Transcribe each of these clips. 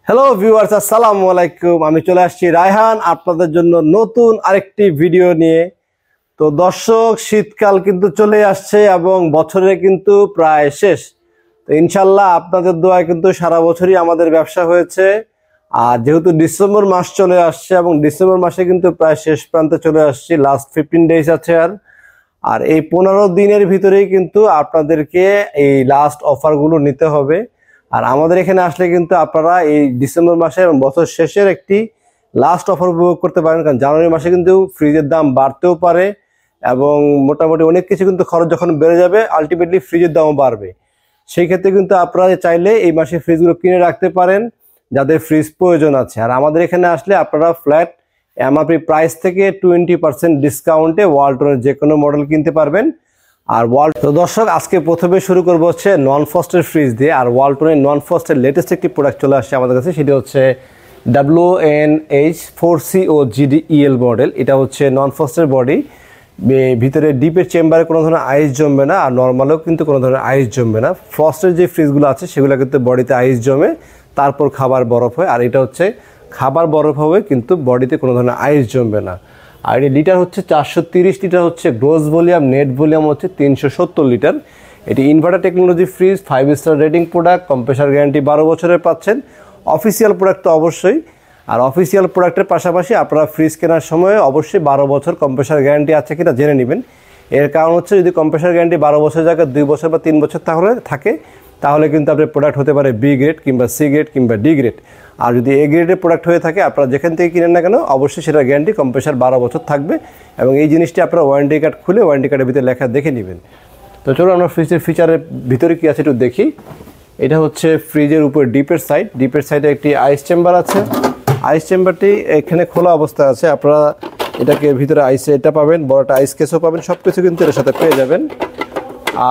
Hello viewers, আসসালামু আলাইকুম। আমি চলে আসছি রায়হান আপনাদের জন্য নতুন আরেকটি ভিডিও নিয়ে। তো দর্শক, শীতকাল কিন্তু চলে আসছে এবং বছরে কিন্তু প্রায় শেষ। তো ইনশাল্লাহ আপনাদের দোয়ায় কিন্তু সারা বছরই আমাদের ব্যবসা হয়েছে। আর যেহেতু ডিসেম্বর মাস চলে আসছে এবং ডিসেম্বর মাসে কিন্তু প্রায় শেষ প্রান্তে চলে আসছি, লাস্ট 15 ডেজ আছে। আর এই 15 দিনের ভিতরেই কিন্তু আপনাদেরকে এই লাস্ট অফারগুলো নিতে হবে। আর আমাদের এখানে আসলে কিন্তু আপনারা এই ডিসেম্বর মাসে এবং বছর শেষের একটি লাস্ট অফার উপভোগ করতে পারেন। কারণ জানুয়ারি মাসে কিন্তু ফ্রিজের দাম বাড়তেও পারে এবং মোটামুটি অনেক কিছু কিন্তু খরচ যখন বেড়ে যাবে, আলটিমেটলি ফ্রিজের দামও বাড়বে। সেই ক্ষেত্রে কিন্তু আপনারা চাইলে এই মাসে ফ্রিজগুলো কিনে রাখতে পারেন যাদের ফ্রিজ প্রয়োজন আছে। আর আমাদের এখানে আসলে আপনারা ফ্ল্যাট এমআরপি প্রাইস থেকে 20% ডিসকাউন্টে ওয়ালটনের যে কোনো মডেল কিনতে পারবেন। আর তো দর্শক, আজকে প্রথমে শুরু করবো হচ্ছে নন ফ্রস্টের ফ্রিজ দিয়ে। আর ওয়ালটনের নন ফ্রস্টের লেটেস্ট একটি প্রোডাক্ট চলে আসছে আমাদের কাছে, সেটি হচ্ছে WNH4COGDEL মডেল। এটা হচ্ছে নন ফ্রস্টের বডি, ভিতরে ডিপের চেম্বারে কোনো ধরনের আইস জমবে না, আর নর্মালেও কিন্তু কোনো ধরনের আইস জমবে না। ফ্রস্টের যে ফ্রিজগুলো আছে সেগুলো কিন্তু বডিতে আইস জমে, তারপর খাবার বরফ হয়। আর এটা হচ্ছে খাবার বরফ হবে কিন্তু বডিতে কোনো ধরনের আইস জমবে না। আর এটি লিটার হচ্ছে 430 লিটার হচ্ছে গ্রোস ভলিউম, নেট ভলিউম হচ্ছে 370 লিটার। এটি inverter technology fridge, 5 star rating product, compressor guarantee 12 বছরের পাচ্ছেন। অফিসিয়াল প্রোডাক্ট তো অবশ্যই। আর অফিসিয়াল প্রোডাক্টের পাশাপাশি আপনারা ফ্রিজ কেনার সময় অবশ্যই 12 বছর কম্প্রেসার গ্যারান্টি আছে কিনা জেনে নেবেন। এর কারণ হচ্ছে যদি কম্প্রেসার গ্যারান্টি 12 বছরের জায়গায় 2 বছর বা 3 বছর তাহলে কিন্তু আপনার প্রোডাক্ট হতে পারে বি গ্রেড কিংবা সি গ্রেড কিংবা ডি গ্রেড। আর যদি এ গ্রেডের প্রোডাক্ট হয়ে থাকে, আপনারা যেখান থেকে কিনেন না কেন অবশ্যই সেটার গ্যারান্টি কম্প্রেসার 12 বছর থাকবে। এবং এই জিনিসটি আপনারা ওয়ারেন্টি কার্ড খুলে ওয়ারেন্টি কার্ডের ভিতরে লেখা দেখে নেবেন। তো চলুন আমরা ফ্রিজের ফিচারের ভিতরে কি আছে একটু দেখি। এটা হচ্ছে ফ্রিজের উপর ডিপের সাইডে একটি আইস চেম্বার আছে। আইস চেম্বারটি এখানে খোলা অবস্থায় আছে। আপনারা এটাকে ভিতরে আইসে এটা পাবেন, বড়টা আইস কেসও পাবেন, সব কিছু কিন্তু এর সাথে পেয়ে যাবেন।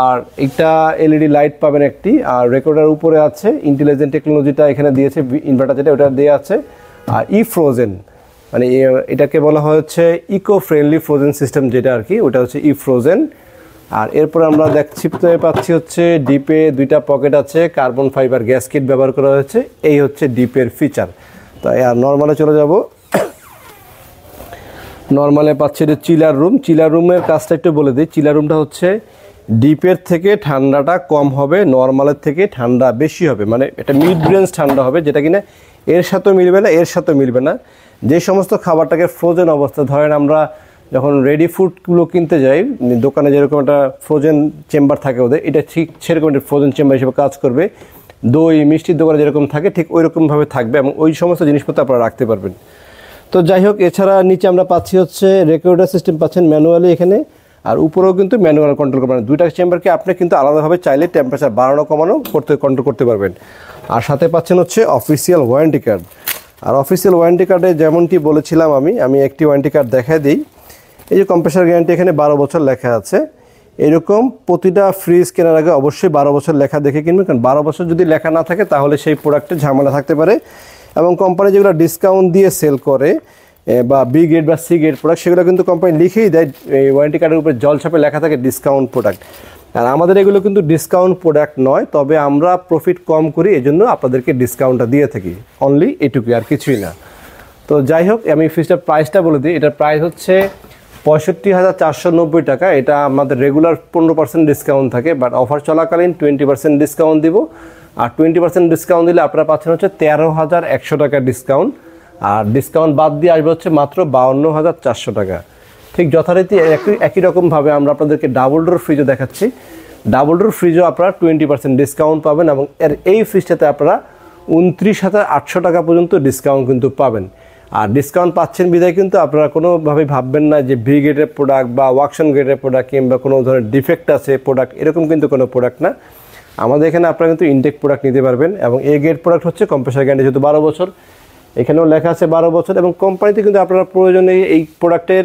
আর একটা এলইডি লাইট পাবেন একটি। আর রেকর্ডার উপরে আছে ইন্টেলিজেন্ট টেকনোলজিটা এখানে দিয়েছে, ইনভার্টার যেটা ওটা দেওয়া আছে। আর ফ্রোজেন মানে এটাকে বলা হয় হচ্ছে ইকো ফ্রেন্ডলি ফ্রোজেন সিস্টেম, যেটা আর কি ওটা হচ্ছে ফ্রোজেন। আর এরপর আমরা দেখতে পাচ্ছি হচ্ছে ডিপে 2টা পকেট আছে, কার্বন ফাইবার গ্যাসকেট ব্যবহার করা হয়েছে। এই হচ্ছে ডিপের ফিচার। তো আর নর্মালে চলে যাব। নর্মালে পাচ্ছি যে চিলার রুমের কাজটা একটু বলে দিই। চিলার রুমটা হচ্ছে ডিপের থেকে ঠান্ডাটা কম হবে, নর্মালের থেকে ঠান্ডা বেশি হবে। মানে এটা মিড রেঞ্জ ঠান্ডা হবে, যেটা কিনা এর সাথেও মিলবে না, এর সাথেও মিলবে না। যে সমস্ত খাবারটাকে ফ্রোজেন অবস্থা, ধরেন আমরা যখন রেডি ফুডগুলো কিনতে যাই দোকানে, যেরকম একটা ফ্রোজেন চেম্বার থাকে ওদের, এটা ঠিক সেরকম একটা ফ্রোজেন চেম্বার হিসেবে কাজ করবে। দই মিষ্টির দোকানে যেরকম থাকে ঠিক ওই রকমভাবে থাকবে এবং ওই সমস্ত জিনিসপত্র আপনারা রাখতে পারবেন। তো যাই হোক, এছাড়া নিচে আমরা পাচ্ছি হচ্ছে রেকর্ডার সিস্টেম পাচ্ছেন ম্যানুয়ালি এখানে। আর উপরেও কিন্তু ম্যানুয়াল কন্ট্রোল করবেন। 2টা চেম্বারকে আপনি কিন্তু আলাদাভাবে চাইলে টেম্পারেচার বাড়ানো কমানো কন্ট্রোল করতে পারবেন। আর সাথে পাচ্ছেন হচ্ছে অফিসিয়াল ওয়ারেন্টি কার্ড। আর অফিসিয়াল ওয়ারেন্টি কার্ডে যেমনটি বলেছিলাম আমি একটি ওয়ারেন্টি কার্ড দেখাই দিই। এই যে কম্প্রেসার গ্যারান্টি এখানে 12 বছর লেখা আছে। এরকম প্রতিটা ফ্রিজ কেনার আগে অবশ্যই 12 বছর লেখা দেখে কিনবেন, কারণ 12 বছর যদি লেখা না থাকে তাহলে সেই প্রোডাক্টে ঝামেলা থাকতে পারে। এবং কোম্পানি যেগুলো ডিসকাউন্ট দিয়ে সেল করে বা বি গ্রেড বা সি গ্রেড প্রোডাক্ট, সেগুলো কিন্তু কোম্পানি লিখেই দেয়, এই ওয়ারেন্টি কার্ডের উপরে জলছাপে লেখা থাকে ডিসকাউন্ট প্রোডাক্ট। আর আমাদের এগুলো কিন্তু ডিসকাউন্ট প্রোডাক্ট নয়, তবে আমরা প্রফিট কম করি, এজন্য আপনাদেরকে ডিসকাউন্টটা দিয়ে থাকি। অনলি এটুকুই, আর কিছুই না। তো যাই হোক, আমি ফ্রিজটার প্রাইসটা বলে দিই। এটার প্রাইস হচ্ছে 65,490 টাকা। এটা আমাদের রেগুলার 15% ডিসকাউন্ট থাকে, বাট অফার চলাকালীন 20% ডিসকাউন্ট দিব। আর 20% ডিসকাউন্ট দিলে আপনারা পাচ্ছেন হচ্ছে 13,100 টাকা ডিসকাউন্ট। আর ডিসকাউন্ট বাদ দিয়ে আসবে হচ্ছে মাত্র 52,400 টাকা। ঠিক যথারীতি একই রকমভাবে আমরা আপনাদেরকে ডাবল ডোর ফ্রিজও দেখাচ্ছি। ডাবল ডোর ফ্রিজও আপনারা 20% ডিসকাউন্ট পাবেন এবং এই ফ্রিজটাতে আপনারা 29,800 টাকা পর্যন্ত ডিসকাউন্ট কিন্তু পাবেন। আর ডিসকাউন্ট পাচ্ছেন বিধায় কিন্তু আপনারা কোনোভাবেই ভাববেন না যে ভি গ্রেডের প্রোডাক্ট বা ওয়াকশন গ্রেডের প্রোডাক্ট কিংবা কোনো ধরনের ডিফেক্ট আছে প্রোডাক্ট, এরকম কিন্তু কোনো প্রোডাক্ট না। আমাদের এখানে আপনারা কিন্তু ইনটেক প্রোডাক্ট নিতে পারবেন। এবং এ গ্রেড প্রোডাক্ট হচ্ছে কম্প্রেসার গ্যারান্টি যেহেতু 12 বছর, এখানেও লেখা আছে 12 বছর। এবং কোম্পানিতে কিন্তু আপনারা প্রয়োজনে এই প্রোডাক্টের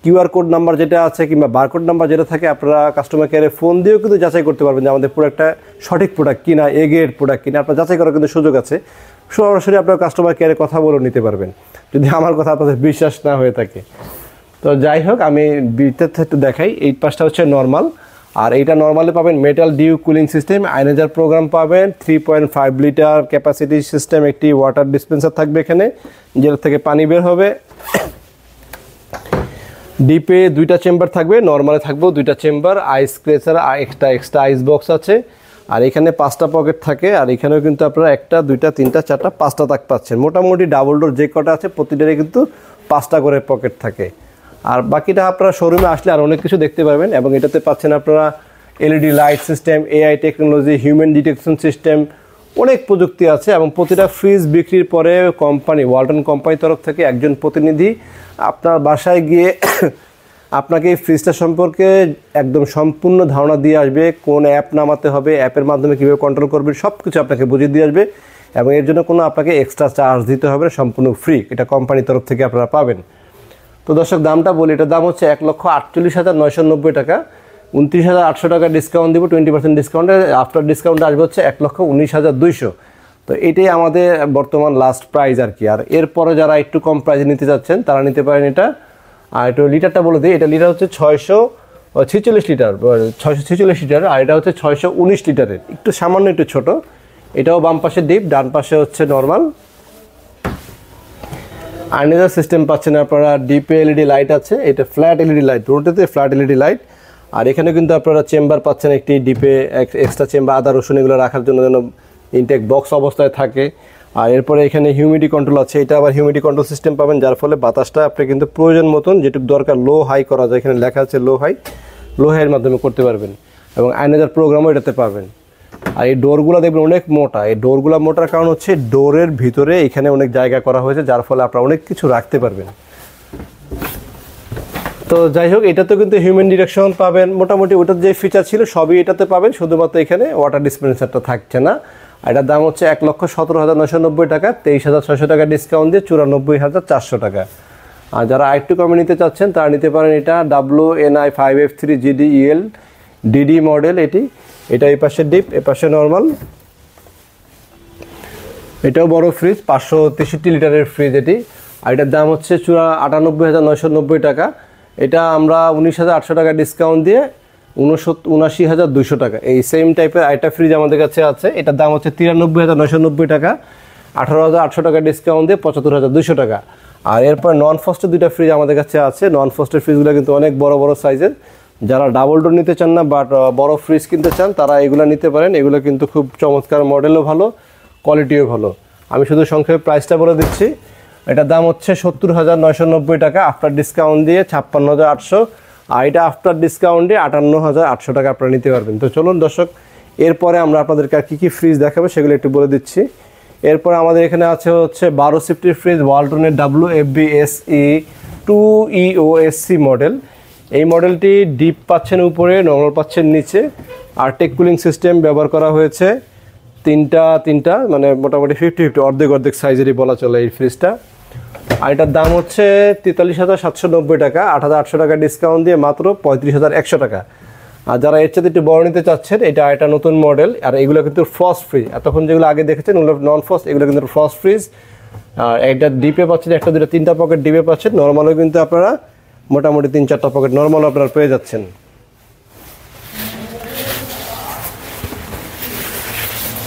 কিউআর কোড নাম্বার যেটা আছে কিংবা বারকোড নাম্বার যেটা থাকে, আপনারা কাস্টমার কেয়ারে ফোন দিয়েও কিন্তু যাচাই করতে পারবেন যে আমাদের প্রোডাক্টটা সঠিক প্রোডাক্ট কিনা, এ গ্রেড প্রোডাক্ট কিনা, আপনার যাচাই করার কিন্তু সুযোগ আছে। সরাসরি আপনার কাস্টমার কেয়ারে কথা বলেও নিতে পারবেন যদি আমার কথা আপনাদের বিশ্বাস না হয়ে থাকে। তো যাই হোক, আমি ভিতর থেকে একটু দেখাই। এই পাশটা হচ্ছে নর্মাল আর এইটা নর্মালি পাবেন metal dew cooling system, ionizer program পাবেন, 3.5 লিটার ক্যাপাসিটি সিস্টেম, একটি ওয়াটার ডিসপেন্সার থাকবে এখানে যেটা থেকে পানি বের হবে। ডিপে 2টা চেম্বার থাকবে, নর্মালে থাকবেও 2টা চেম্বার, আইস ক্রেসার এক্সট্রা আইস বক্স আছে। আর এখানে 5টা পকেট থাকে, আর এখানেও কিন্তু আপনারা 1টা 2টা 3টা 4টা 5টা তাক পাচ্ছেন। মোটামুটি ডাবল ডোর যে কটা আছে প্রতিটারে কিন্তু 5টা করে পকেট থাকে। আর বাকিটা আপনারা শোরুমে আসলে আর অনেক কিছু দেখতে পারবেন। এবং এটাতে পাচ্ছেন আপনারা LED light system, AI technology, human detection system, অনেক প্রযুক্তি আছে। এবং প্রতিটা ফ্রিজ বিক্রির পরে কোম্পানি ওয়ালটন কোম্পানির তরফ থেকে একজন প্রতিনিধি আপনার বাসায় গিয়ে আপনাকে এই ফ্রিজটা সম্পর্কে একদম সম্পূর্ণ ধারণা দিয়ে আসবে, কোন অ্যাপ নামাতে হবে, অ্যাপের মাধ্যমে কীভাবে কন্ট্রোল করবেন, সব কিছু আপনাকে বুঝিয়ে দিয়ে আসবে। এবং এর জন্য কোনো আপনাকে এক্সট্রা চার্জ দিতে হবে না, সম্পূর্ণ ফ্রি, এটা কোম্পানির তরফ থেকে আপনারা পাবেন। তো দর্শক দামটা বলি, এটার দাম হচ্ছে 1,48,990 টাকা। 29,800 টাকা ডিসকাউন্ট দিব, 20% ডিসকাউন্টে। আফটার ডিসকাউন্টে আসবে হচ্ছে 1,19,200। তো এটাই আমাদের বর্তমান লাস্ট প্রাইস আর কি। আর এরপরে যারা একটু কম প্রাইসে নিতে চাচ্ছেন তারা নিতে পারেন এটা। আর একটু লিটারটা বলে দিই, এটা লিটার হচ্ছে 646 লিটার, 646 লিটার। আর এটা হচ্ছে 619 লিটারের, একটু সামান্য একটু ছোট। এটাও বাম পাশে ডিপ, ডান পাশে হচ্ছে নর্মাল। আয়নাইজার সিস্টেম পাচ্ছেন আপনারা, ডিপে এলইডি লাইট আছে, এটা ফ্ল্যাট এলইডি লাইট, রোডেতে ফ্ল্যাট এলইডি লাইট। আর এখানে কিন্তু আপনারা চেম্বার পাচ্ছেন একটি, ডিপে এক্সট্রা চেম্বার, আদা রসুন এগুলো রাখার জন্য যেন ইনটেক বক্স অবস্থায় থাকে। আর এরপরে এখানে হিউমিডিটি কন্ট্রোল আছে, এটা আবার হিউমিডিটি কন্ট্রোল সিস্টেম পাবেন, যার ফলে বাতাসটা আপনি কিন্তু প্রয়োজন মতন যেটুকু দরকার লো হাই করা যায়, এখানে লেখা আছে লো হাইয়ের মাধ্যমে করতে পারবেন। এবং আয়নাইজার প্রোগ্রামও এটাতে পাবেন। আর এই ডোরগুলো দেখবেন অনেক মোটা, এই ডোরগুলো মোটার কারণ হচ্ছে ডোরের ভিতরে এখানে অনেক জায়গা করা হয়েছে, যার ফলে আপনারা অনেক কিছু রাখতে পারবেন। তো যাই হোক, এটাতে কিন্তু হিউম্যান ডিটেকশন পাবেন, মোটামুটি ওটার যে ফিচার ছিল সবই এটাতে পাবেন, শুধুমাত্র এখানে ওয়াটার ডিসপেন্সারটা থাকছে না। এটার দাম হচ্ছে 1,17,990 টাকা, 23,600 টাকা ডিসকাউন্ট দিয়ে 94,400 টাকা। আর যারা আরেকটু কমে নিতে চাচ্ছেন তারা নিতে পারেন এটা WNI 5F3 GDEL DD model. এটা এই পাশে ডিপ, এ পাশে নর্মাল। এটাও বড় ফ্রিজ, 563 লিটারের ফ্রিজ এটি। আর এটার দাম হচ্ছে 98,990 টাকা। এটা আমরা 19,800 টাকা ডিসকাউন্ট দিয়ে 79,200 টাকা। এই সেম টাইপের আরেকটা ফ্রিজ আমাদের কাছে আছে, এটার দাম হচ্ছে 93,990 টাকা, 18,800 টাকা ডিসকাউন্ট দিয়ে 75,200 টাকা। আর এরপর নন ফ্রস্টের 2টা ফ্রিজ আমাদের কাছে আছে। নন ফ্রস্টের ফ্রিজগুলো কিন্তু অনেক বড় বড় সাইজের, যারা ডাবল ডোর নিতে চান না বাট বড় ফ্রিজ কিনতে চান তারা এগুলো নিতে পারেন। এগুলো কিন্তু খুব চমৎকার, মডেলও ভালো, কোয়ালিটিও ভালো। আমি শুধু সংক্ষেপে প্রাইসটা বলে দিচ্ছি, এটার দাম হচ্ছে 70,990 টাকা, আফটার ডিসকাউন্ট দিয়ে 56,800। আর এটা আফটার ডিসকাউন্টে 58,800 টাকা আপনারা নিতে পারবেন। তো চলুন দর্শক, এরপরে আমরা আপনাদেরকে আর কী ফ্রিজ দেখাবো সেগুলো একটু বলে দিচ্ছি। এরপরে আমাদের এখানে আছে হচ্ছে 12 সিফটির ফ্রিজ, ওয়ালটনের WFBSE 2EOSC মডেল। এই মডেলটি ডিপ পাচ্ছেন উপরে, নর্মাল পাচ্ছেন নিচে। আর টেক কুলিং সিস্টেম ব্যবহার করা হয়েছে তিনটা, মানে মোটামুটি 50-50 অর্ধেক সাইজেরই বলা চলে এই ফ্রিজটা। আর এটার দাম হচ্ছে 43,790 টাকা, 8,800 টাকা ডিসকাউন্ট দিয়ে মাত্র 35,100 টাকা। আর যারা এর সাথে একটু বড় নিতে চাচ্ছেন, এটা নতুন মডেল। আর এগুলো কিন্তু ফ্রস্ট ফ্রিজ, এতক্ষণ যেগুলো আগে দেখেছেন ওগুলো নন ফ্রস্ট, এগুলো কিন্তু ফ্রস্ট ফ্রিজ। আর একটা ডিপে পাচ্ছেন, 1, 2, 3টা পকেট ডিপে পাচ্ছেন। নর্মালও কিন্তু আপনারা মোটামুটি 3-4টা পকেট নর্মালও আপনারা পেয়ে যাচ্ছেন।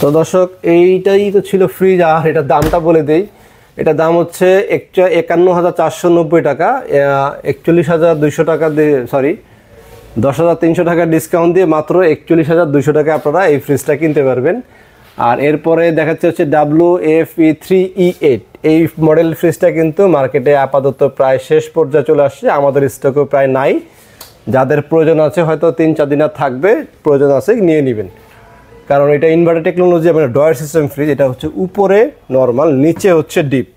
তো দর্শক, এইটাই তো ছিল ফ্রিজ। আর এটার দামটা বলে দেই, এটার দাম হচ্ছে 51,490 টাকা, 41,200 টাকা দিয়ে, 10,300 টাকা ডিসকাউন্ট দিয়ে মাত্র 41,200 টাকা আপনারা এই ফ্রিজটা কিনতে পারবেন। আর এরপরে দেখাচ্ছে হচ্ছে WFE3E8। এই মডেল ফ্রিজটা কিন্তু মার্কেটে আপাতত প্রায় শেষ পর্যায়ে চলে আসছে, আমাদের স্টকেও প্রায় নাই। যাদের প্রয়োজন আছে হয়তো 3-4 দিন আর থাকবে, প্রয়োজন আছে নিয়ে নেবেন। কারণ এটা ইনভার্টার টেকনোলজি, মানে ডয়ার সিস্টেম ফ্রিজ। এটা হচ্ছে উপরে নর্মাল, নিচে হচ্ছে ডিপ।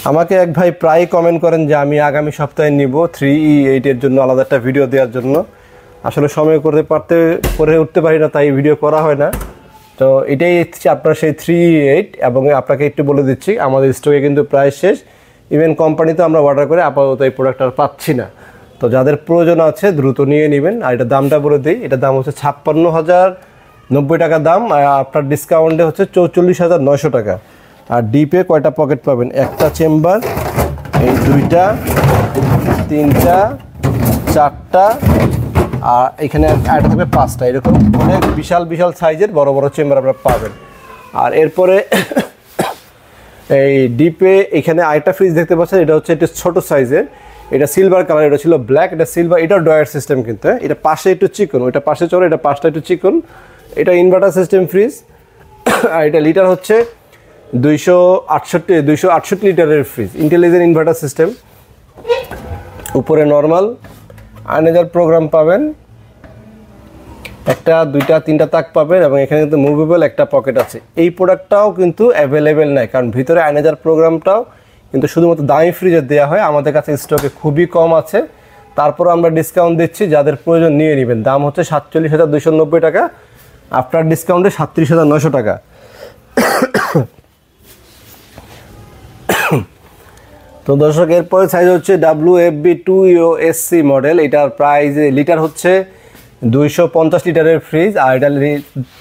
আমাকে এক ভাই প্রায় কমেন্ট করেন যে আমি আগামী সপ্তাহে নিব 3E8 এর জন্য আলাদা একটা ভিডিও দেওয়ার জন্য। আসলে সময় করে উঠতে পারি না, তাই ভিডিও করা হয় না। তো এটাই হচ্ছে আপনার সেই 3E8। এবং আপনাকে একটু বলে দিচ্ছি, আমাদের স্টকে কিন্তু প্রায় শেষ। ইভেন কোম্পানিতে আমরা অর্ডার করে আপাতত এই প্রোডাক্ট আর পাচ্ছি না। তো যাদের প্রয়োজন আছে দ্রুত নিয়ে নেবেন। আর এটার দামটা বলে দিই, এটার দাম হচ্ছে 56,090 টাকা দাম, আর আপনার ডিসকাউন্টে হচ্ছে 44,900 টাকা। আর ডিপে কয়টা পকেট পাবেন, একটা চেম্বার, এই 2টা, 3টা, 4টা, আর এখানে আরেকটা থাকবে 5টা, এরকম অনেক বিশাল বিশাল সাইজের বড় বড় চেম্বার আপনারা পাবেন। আর এরপরে এই ডিপে এখানে আরেকটা ফ্রিজ দেখতে পাচ্ছেন, এটা হচ্ছে একটু ছোট সাইজের, এটা সিলভার কালার, এটা ছিল ব্ল্যাক, এটা সিলভার, এটা ডয়ার সিস্টেম কিন্তু, এটা পাশে একটু চিকন, ওইটা পাশে চলে, এটা পাশটা একটু চিকন, এটা ইনভার্টার সিস্টেম ফ্রিজ। আর এটা লিটার হচ্ছে 268 লিটারের ফ্রিজ, ইন্টেলিজেন্ট ইনভার্টার সিস্টেম। উপরে নর্মাল আয়নাজার প্রোগ্রাম পাবেন, একটা 2টা 3টা তাক পাবেন, এবং এখানে কিন্তু মুভেবল একটা পকেট আছে। এই প্রোডাক্টটাও কিন্তু অ্যাভেলেবেল নাই, কারণ ভিতরে আয়নাজার প্রোগ্রামটাও কিন্তু শুধুমাত্র দামি ফ্রিজে দেওয়া হয়, আমাদের কাছে স্টকে খুবই কম আছে। তারপর আমরা ডিসকাউন্ট দিচ্ছি, যাদের প্রয়োজন নিয়ে নেবেন। দাম হচ্ছে 47,290 টাকা, আফটার ডিসকাউন্টে 37,900 টাকা। তো দর্শক, এরপরে সাইজ হচ্ছে WFB2EOSC মডেল, এটার প্রাইস লিটার হচ্ছে 250 লিটারের ফ্রিজ, আর এটার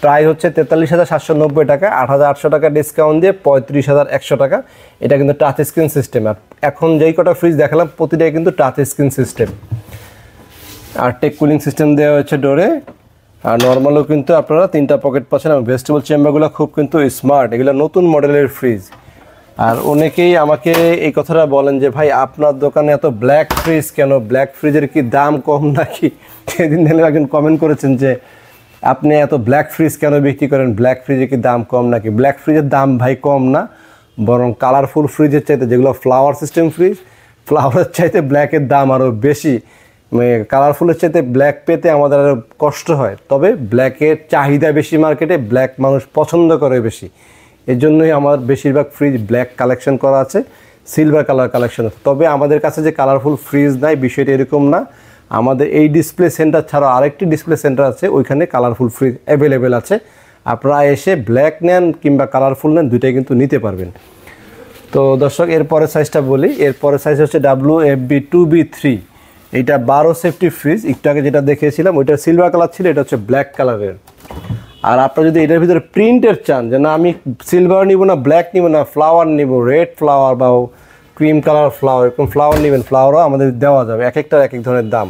প্রাইস হচ্ছে 43,790 টাকা, 8,800 টাকা ডিসকাউন্ট দিয়ে 35,100 টাকা। এটা কিন্তু টাচ স্ক্রিন সিস্টেম। আর এখন যেই কটা ফ্রিজ দেখালাম প্রতিটাই কিন্তু টাচ স্ক্রিন সিস্টেম, আর টেক কুলিং সিস্টেম দেওয়া হয়েছে ডোরে। আর নর্মালও কিন্তু আপনারা 3টা পকেট পাচ্ছেন, এবং ভেজিটেবল চেম্বারগুলো খুব কিন্তু স্মার্ট, এগুলো নতুন মডেলের ফ্রিজ। আর অনেকেই আমাকে এই কথাটা বলেন যে ভাই আপনার দোকানে এত ব্ল্যাক ফ্রিজ কেন, ব্ল্যাক ফ্রিজের কি দাম কম নাকি? সেদিন দেখলে একজন কমেন্ট করেছেন যে আপনি এত ব্ল্যাক ফ্রিজ কেন বিক্রি করেন, ব্ল্যাক ফ্রিজে কি দাম কম নাকি? ব্ল্যাক ফ্রিজের দাম ভাই কম না, বরং কালারফুল ফ্রিজের চাইতে, যেগুলো ফ্লাওয়ার সিস্টেম ফ্রিজ, ফ্লাওয়ারের চাইতে ব্ল্যাকের দাম আরও বেশি। কালারফুলের চাইতে ব্ল্যাক পেতে আমাদের আরও কষ্ট হয়, তবে ব্ল্যাকের চাহিদা বেশি মার্কেটে, ব্ল্যাক মানুষ পছন্দ করে বেশি, এর জন্যই আমার বেশিরভাগ ফ্রিজ ব্ল্যাক কালেকশন করা আছে, সিলভার কালার কালেকশন আছে। তবে আমাদের কাছে যে কালারফুল ফ্রিজ নাই, বিষয়টা এরকম না। আমাদের এই ডিসপ্লে সেন্টার ছাড়াও আরেকটি ডিসপ্লে সেন্টার আছে, ওইখানে কালারফুল ফ্রিজ অ্যাভেলেবেল আছে। আপনারা এসে ব্ল্যাক নেন কিংবা কালারফুল নেন, দুইটাই কিন্তু নিতে পারবেন। তো দর্শক, এরপরের সাইজটা বলি। এরপরের সাইজ হচ্ছে WFB2B3, এইটা 12 সেফটি ফ্রিজ। একটু আগে যেটা দেখিয়েছিলাম ওইটা সিলভার কালার ছিল, এটা হচ্ছে ব্ল্যাক কালারের। আর আপনারা যদি এটার ভিতরে প্রিন্টের চান, যে না আমি সিলভার নিব না, ব্ল্যাক নিব না, ফ্লাওয়ার নিব, রেড ফ্লাওয়ার বা ক্রিম কালার ফ্লাওয়ার, এরকম ফ্লাওয়ার নেবেন, ফ্লাওয়ারও আমাদের দেওয়া যাবে, এক একটার এক এক ধরনের দাম।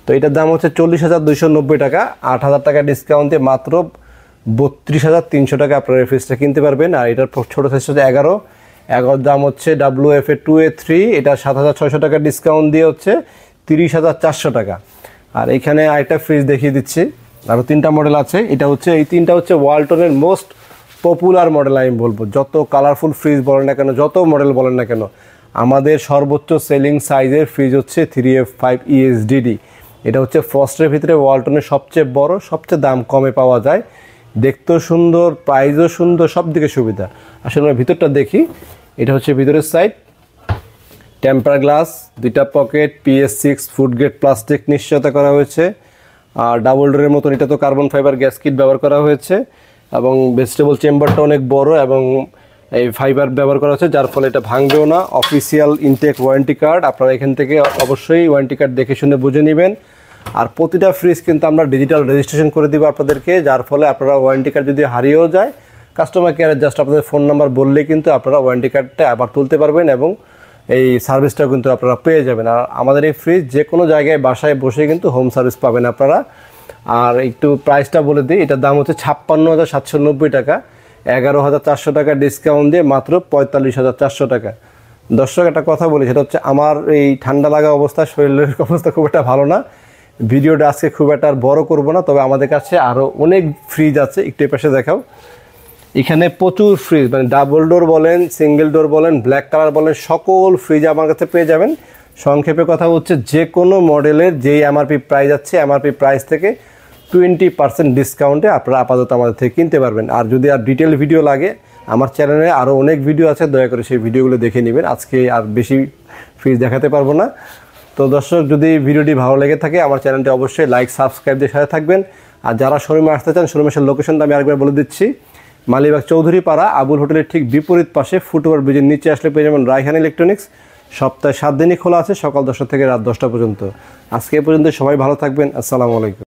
তো এটার দাম হচ্ছে 40,290 টাকা, 8,000 টাকা ডিসকাউন্ট দিয়ে মাত্র 32,300 টাকা আপনারা এই ফ্রিজটা কিনতে পারবেন। আর এটার ছোটো সাইজ হচ্ছে 11 দাম হচ্ছে WFA2A3, এটা 7,600 টাকা ডিসকাউন্ট দিয়ে হচ্ছে 30,400 টাকা। আর এখানে আরেকটা ফ্রিজ দেখিয়ে দিচ্ছি, আরও 3টা মডেল আছে। এটা হচ্ছে, এই 3টা হচ্ছে ওয়ালটনের মোস্ট পপুলার মডেল আমি বলবো। যত কালারফুল ফ্রিজ বলেন না কেন, যত মডেল বলেন না কেন, আমাদের সর্বোচ্চ সেলিং সাইজের ফ্রিজ হচ্ছে 3F5 ESDD। এটা হচ্ছে ফ্রস্টের ভিতরে ওয়ালটনের সবচেয়ে বড়, সবচেয়ে দাম কমে পাওয়া যায়, দেখতেও সুন্দর, প্রাইসও সুন্দর, সব দিকে সুবিধা। আসলে আমরা ভিতরটা দেখি। এটা হচ্ছে ভিতরের সাইড, টেম্পার গ্লাস, 2টা pocket, PS6 food grade plastic নিশ্চয়তা করা হয়েছে। আর ডাবল ডোরের মতন এটা তো কার্বন ফাইবার গ্যাস কিট ব্যবহার করা হয়েছে, এবং ভেজিটেবল চেম্বারটা অনেক বড় এবং এই ফাইবার ব্যবহার করা হচ্ছে, যার ফলে এটা ভাঙবেও না। অফিসিয়াল ইনটেক ওয়ারেন্টি কার্ড, আপনারা এখান থেকে অবশ্যই ওয়ারেন্টি কার্ড দেখে শুনে বুঝে নেবেন। আর প্রতিটা ফ্রিজ কিন্তু আমরা ডিজিটাল রেজিস্ট্রেশন করে দিব আপনাদেরকে, যার ফলে আপনারা ওয়ারেন্টি কার্ড যদি হারিয়েও যায়, কাস্টমার কেয়ারে জাস্ট আপনাদের ফোন নাম্বার বললেই কিন্তু আপনারা ওয়ারেন্টি কার্ডটা আবার তুলতে পারবেন, এবং এই সার্ভিসটাও কিন্তু আপনারা পেয়ে যাবেন। আর আমাদের এই ফ্রিজ যে কোনো জায়গায় বাসায় বসে কিন্তু হোম সার্ভিস পাবেন আপনারা। আর একটু প্রাইসটা বলে দিই, এটার দাম হচ্ছে 56,790 টাকা, 11,400 টাকা ডিসকাউন্ট দিয়ে মাত্র 45,400 টাকা। দর্শক, একটা কথা বলি, সেটা হচ্ছে আমার এই ঠান্ডা লাগা অবস্থা, শরীরের অবস্থা খুব একটা ভালো না, ভিডিওটা আজকে খুব একটা আর বড় করবো না। তবে আমাদের কাছে আরও অনেক ফ্রিজ আছে, একটু পাশে দেখাও। এখানে প্রচুর ফ্রিজ, মানে ডাবল ডোর বলেন, সিঙ্গেল ডোর বলেন, ব্ল্যাক কালার বলেন, সকল ফ্রিজ আমার কাছে পেয়ে যাবেন। সংক্ষেপে কথা হচ্ছে, যে কোনো মডেলের যেই এমআরপি প্রাইস আছে, এমআরপি প্রাইস থেকে 20% ডিসকাউন্টে আপনারা আপাতত আমাদের থেকে কিনতে পারবেন। আর যদি আর ডিটেল ভিডিও লাগে, আমার চ্যানেলে আরও অনেক ভিডিও আছে, দয়া করে সেই ভিডিওগুলো দেখে নেবেন। আজকে আর বেশি ফ্রিজ দেখাতে পারবো না। তো দর্শক, যদি ভিডিওটি ভালো লেগে থাকে আমার চ্যানেলটি অবশ্যই লাইক, সাবস্ক্রাইব দিয়ে সাথে থাকবেন। আর যারা শোরুমে আসতে চান, শোরুমের লোকেশনটা আমি আরেকবার বলে দিচ্ছি। মালিবাগ চৌধুরী পাড়া আবুল হোটেলের ঠিক বিপরীত পাশে ফুটওভার ব্রিজের নিচে আসলে পেয়ে যাবেন রায়হান ইলেকট্রনিক্স। সপ্তাহে 7 দিনই খোলা আছে, সকাল 10টা থেকে রাত 10টা পর্যন্ত। আজকে এ পর্যন্ত, সবাই ভালো থাকবেন। আসসালামু আলাইকুম।